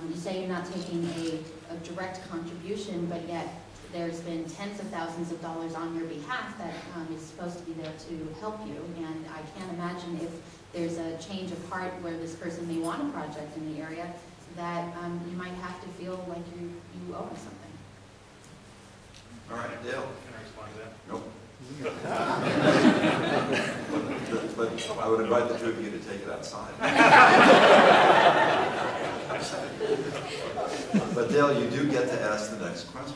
You say you're not taking a direct contribution, but yet there's been tens of thousands of dollars on your behalf that is supposed to be there to help you. And I can't imagine if there's a change of heart where this person may want a project in the area, that you might have to feel like you owe them something. All right, Dale. Can I respond to that? Nope. but I would invite the two of you to take it outside. But Dale, you do get to ask the next question.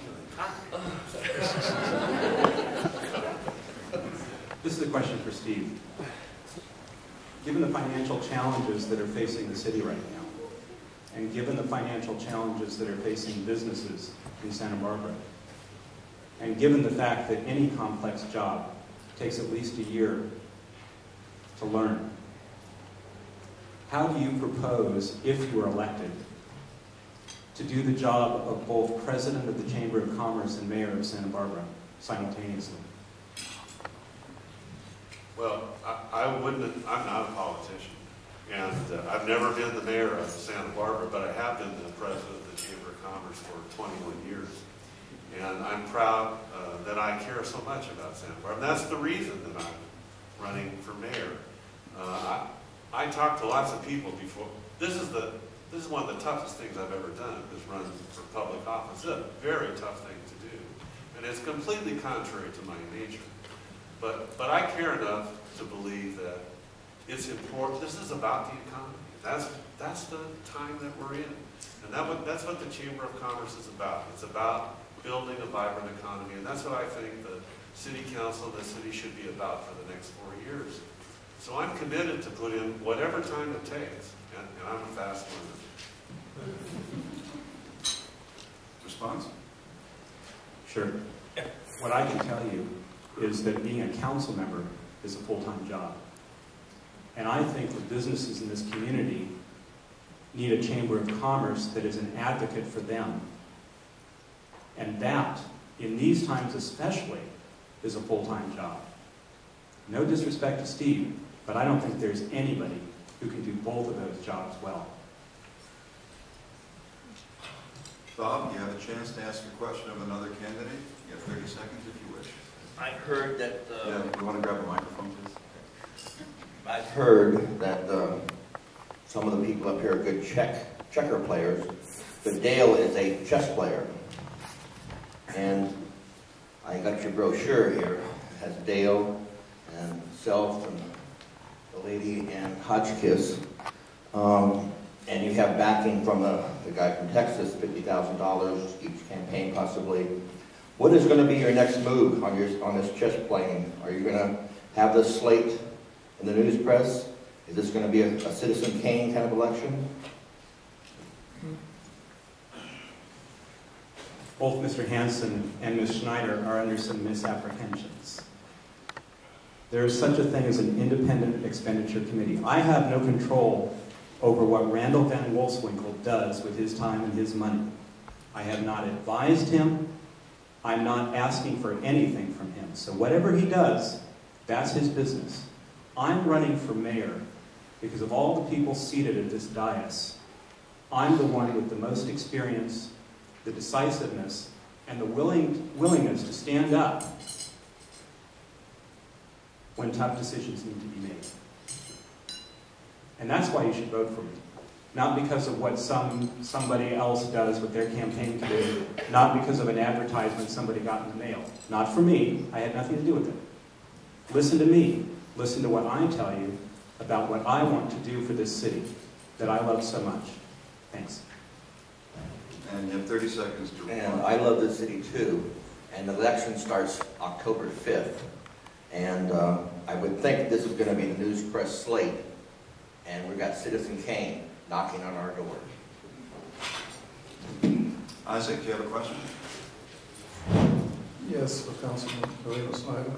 This is a question for Steve. Given the financial challenges that are facing the city right now, and given the financial challenges that are facing businesses in Santa Barbara, and given the fact that any complex job takes at least a year to learn, how do you propose, if you are elected, to do the job of both President of the Chamber of Commerce and Mayor of Santa Barbara simultaneously? Well, I'm not a politician, and I've never been the mayor of Santa Barbara, but I have been the president of the Chamber of Commerce for 21 years. And I'm proud that I care so much about Santa Barbara. And that's the reason that I'm running for mayor. I talked to lots of people before. This is one of the toughest things I've ever done, is run for public office. It's a very tough thing to do. And it's completely contrary to my nature. But I care enough to believe that it's important. This is about the economy. That's the time that we're in. And that's what the Chamber of Commerce is about. It's about building a vibrant economy. And that's what I think the City Council and the city should be about for the next 4 years. So I'm committed to put in whatever time it takes. And I'm a fast learner. Response? Sure. What I can tell you is that being a council member is a full-time job. And I think the businesses in this community need a Chamber of Commerce that is an advocate for them. And that, in these times especially, is a full-time job. No disrespect to Steve, but I don't think there's anybody who can do both of those jobs well. Bob, you have a chance to ask a question of another candidate. You have 30 seconds if you wish. I heard that... yeah, you want to grab a microphone, please? I've heard that some of the people up here are good checker players, but Dale is a chess player. And I got your brochure here. It has Dale and self and the lady and Hotchkiss. And you have backing from the guy from Texas, $50,000 each campaign possibly. What is going to be your next move on this chess playing? Are you going to have this slate in the news press? Is this going to be a Citizen Kane kind of election? Both Mr. Hansen and Ms. Schneider are under some misapprehensions. There is such a thing as an independent expenditure committee. I have no control over what Randall Van Wolfswinkel does with his time and his money. I have not advised him. I'm not asking for anything from him. So whatever he does, that's his business. I'm running for mayor because of all the people seated at this dais. I'm the one with the most experience, the decisiveness, and the willingness to stand up when tough decisions need to be made. And that's why you should vote for me. Not because of what somebody else does with their campaign committee, not because of an advertisement somebody got in the mail. Not for me. I had nothing to do with it. Listen to me. Listen to what I tell you about what I want to do for this city that I love so much. Thanks. And you have 30 seconds to reply. And I love this city too. And the election starts October 5th. And I would think this is going to be the news press slate. And we've got Citizen Kane knocking on our door. Isaac, do you have a question? Yes, for Councilman Snyder.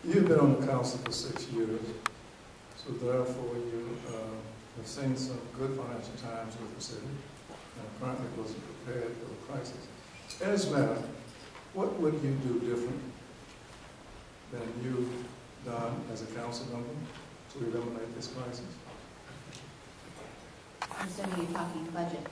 You've been on the council for 6 years, so therefore you have seen some good financial times with the city, and apparently wasn't prepared for the crisis. As matter, what would you do different than you've done as a council member to eliminate this crisis? I'm assuming you're talking budget.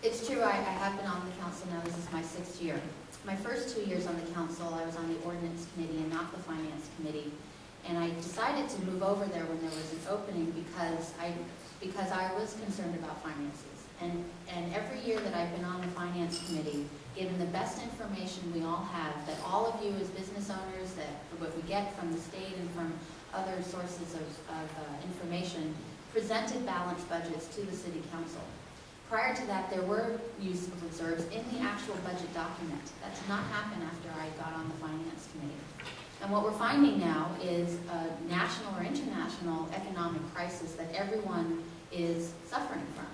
It's true, I have been on the council now, this is my 6th year. My first 2 years on the council, I was on the ordinance committee and not the finance committee. And I decided to move over there when there was an opening because I was concerned about finances. And every year that I've been on the finance committee, given the best information we all have, that all of you as business owners, that what we get from the state and from other sources of information, presented balanced budgets to the city council. Prior to that, there were use of reserves in the actual budget document. That did not happen after I got on the finance committee. And what we're finding now is a national or international economic crisis that everyone is suffering from.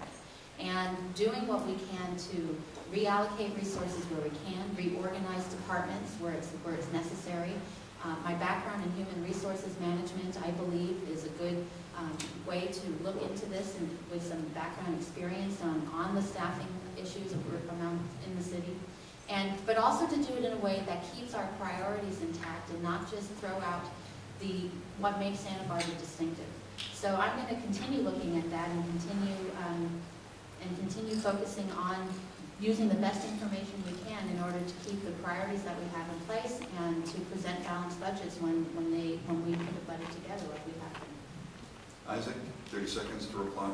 And doing what we can to reallocate resources where we can, reorganize departments where it's necessary. My background in human resources management, I believe, is a good way to look into this, and with some background experience on the staffing issues around in the city. But also to do it in a way that keeps our priorities intact and not just throw out what makes Santa Barbara distinctive. So I'm going to continue looking at that and continue focusing on using the best information we can in order to keep the priorities that we have in place and to present balanced budgets when we put a budget together like we have been. Isaac, 30 seconds to reply.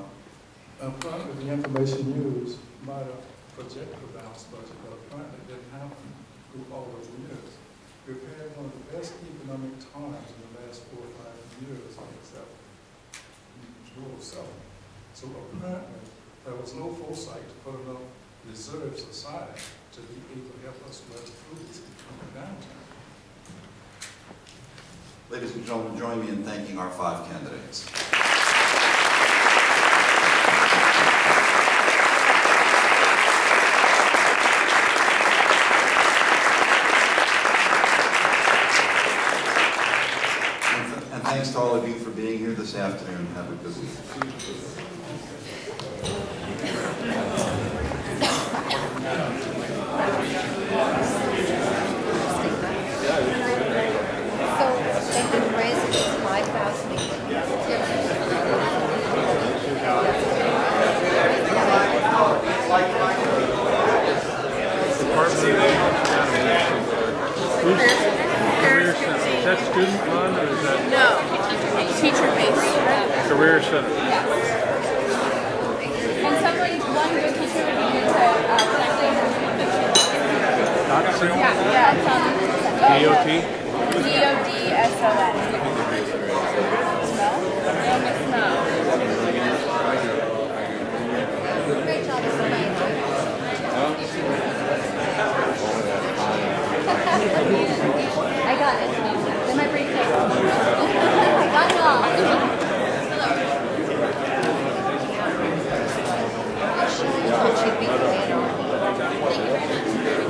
Apparently, the information used might have projected a balanced budget, but apparently it didn't happen through all those years. We've had one of the best economic times in the last 4 or 5 years, except rule of 7. So apparently, there was no foresight to put enough reserves aside to be able to help us weather through this economic downturn. Ladies and gentlemen, join me in thanking our 5 candidates. And thanks to all of you for being here this afternoon. Have a good week. Is that student run or is that? No, teacher-based. Career center. Yes. And one good teacher would be good to Dotson? yeah, it's on DOT? DODSON. Smell? Smell. Great job, I got it. In my briefcase. I got it all. I'll show you what should be going on. Thank you.